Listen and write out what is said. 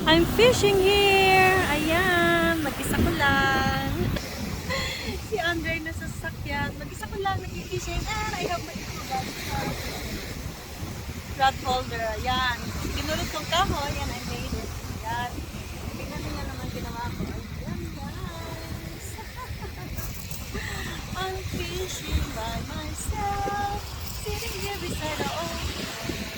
I'm fishing here. Ayan, mag-isa ko lang. Si Andre nasa sasakyan. Mag-isa ko lang nag-fishing. And I have my rod holder. Ayan. Pinulot kong kahoy. Ayan, I made it. Ayan. Tingnan niyo naman ginawa ko. Ayan, guys. I'm fishing by myself. Sitting here beside the ocean.